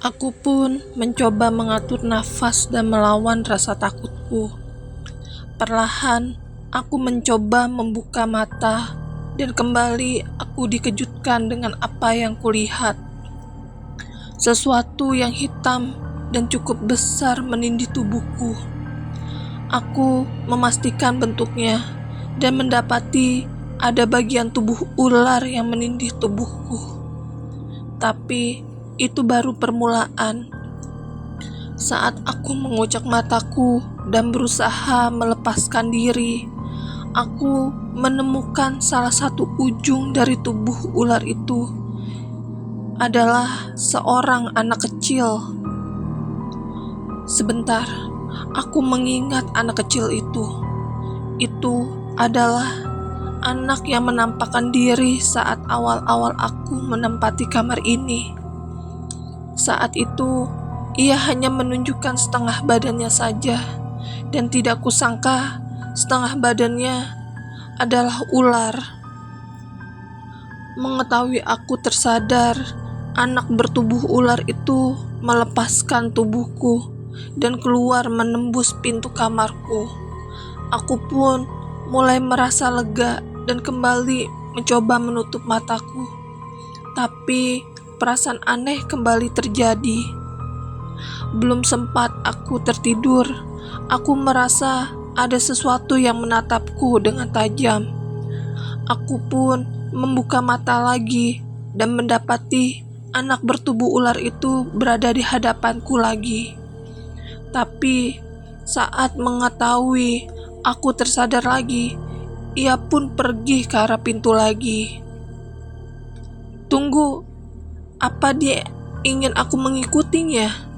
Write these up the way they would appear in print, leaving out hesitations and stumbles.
Aku pun mencoba mengatur nafas dan melawan rasa takutku. Perlahan, aku mencoba membuka mata dan kembali aku dikejutkan dengan apa yang kulihat. Sesuatu yang hitam dan cukup besar menindih tubuhku. Aku memastikan bentuknya dan mendapati ada bagian tubuh ular yang menindih tubuhku. Tapi itu baru permulaan. Saat aku mengucek mataku dan berusaha melepaskan diri, aku menemukan salah satu ujung dari tubuh ular itu adalah seorang anak kecil. Sebentar, aku mengingat anak kecil itu. Itu adalah anak yang menampakkan diri saat awal-awal aku menempati kamar ini. Saat itu, ia hanya menunjukkan setengah badannya saja, dan tidak kusangka setengah badannya adalah ular. Mengetahui aku tersadar, anak bertubuh ular itu melepaskan tubuhku dan keluar menembus pintu kamarku. Aku pun mulai merasa lega dan kembali mencoba menutup mataku. Tapi perasaan aneh kembali terjadi. Belum sempat aku tertidur, aku merasa ada sesuatu yang menatapku dengan tajam. Aku pun membuka mata lagi dan mendapati anak bertubuh ular itu berada di hadapanku lagi. Tapi saat mengetahui aku tersadar lagi, ia pun pergi ke arah pintu lagi. Tunggu, apa dia ingin aku mengikutinya?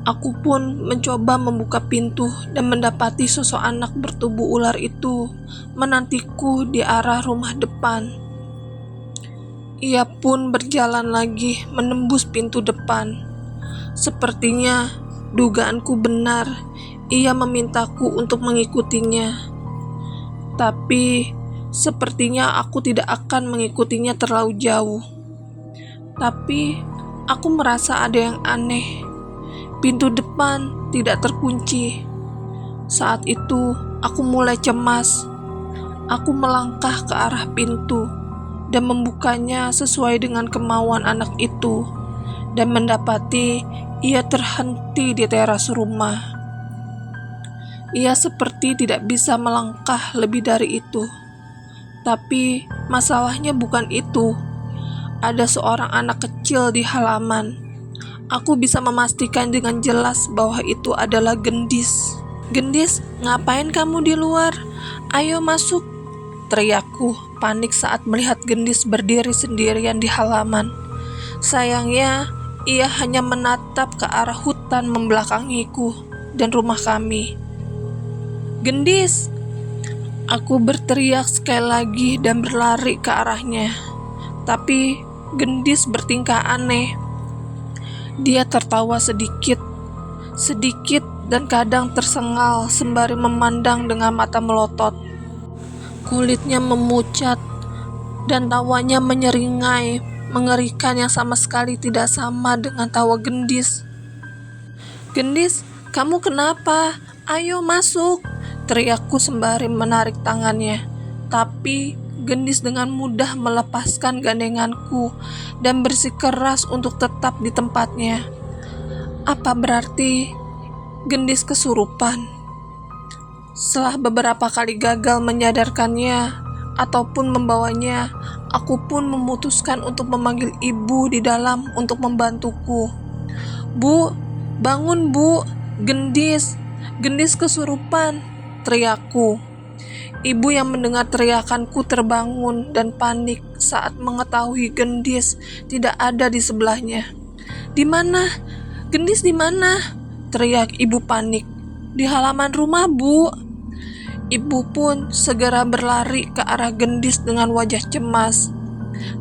Aku pun mencoba membuka pintu dan mendapati sosok anak bertubuh ular itu menantiku di arah rumah depan. Ia pun berjalan lagi menembus pintu depan. Sepertinya dugaanku benar, ia memintaku untuk mengikutinya. Tapi sepertinya aku tidak akan mengikutinya terlalu jauh. Tapi aku merasa ada yang aneh. Pintu depan tidak terkunci. Saat itu aku mulai cemas. Aku melangkah ke arah pintu dan membukanya sesuai dengan kemauan anak itu, dan mendapati ia terhenti di teras rumah. Ia seperti tidak bisa melangkah lebih dari itu. Tapi masalahnya bukan itu. Ada seorang anak kecil di halaman. Aku bisa memastikan dengan jelas bahwa itu adalah Gendis. "Gendis, ngapain kamu di luar? Ayo masuk," teriakku panik saat melihat Gendis berdiri sendirian di halaman. Sayangnya, ia hanya menatap ke arah hutan membelakangiku dan rumah kami. "Gendis!" Aku berteriak sekali lagi dan berlari ke arahnya. Tapi Gendis bertingkah aneh. Dia tertawa sedikit dan kadang tersengal sembari memandang dengan mata melotot. Kulitnya memucat dan tawanya menyeringai, mengerikan yang sama sekali tidak sama dengan tawa Gendis. "Gendis, kamu kenapa? Ayo masuk," teriakku sembari menarik tangannya. Tapi Gendis dengan mudah melepaskan gandenganku dan bersikeras untuk tetap di tempatnya. Apa berarti Gendis kesurupan? Setelah beberapa kali gagal menyadarkannya ataupun membawanya, aku pun memutuskan untuk memanggil ibu di dalam untuk membantuku. "Bu, bangun bu, Gendis kesurupan," teriakku. Ibu yang mendengar teriakanku terbangun dan panik saat mengetahui Gendis tidak ada di sebelahnya. "Di mana? Gendis di mana?" teriak ibu panik. "Di halaman rumah, Bu." Ibu pun segera berlari ke arah Gendis dengan wajah cemas.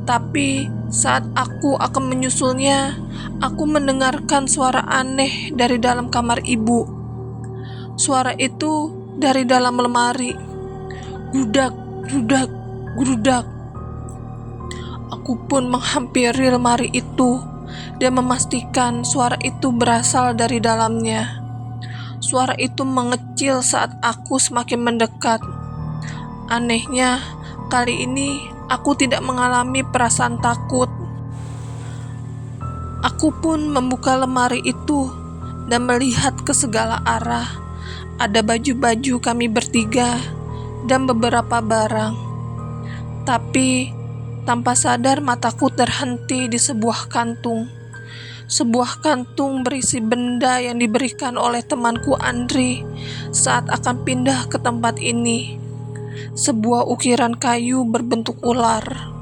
Tapi saat aku akan menyusulnya, aku mendengarkan suara aneh dari dalam kamar ibu. Suara itu dari dalam lemari. Grudak, grudak. Aku pun menghampiri lemari itu dan memastikan suara itu berasal dari dalamnya. Suara itu mengecil saat aku semakin mendekat. Anehnya, kali ini aku tidak mengalami perasaan takut. Aku pun membuka lemari itu dan melihat ke segala arah. Ada baju-baju kami bertiga dan beberapa barang. Tapi tanpa sadar mataku terhenti di sebuah kantung. Sebuah kantung berisi benda yang diberikan oleh temanku Andri saat akan pindah ke tempat ini. Sebuah ukiran kayu berbentuk ular.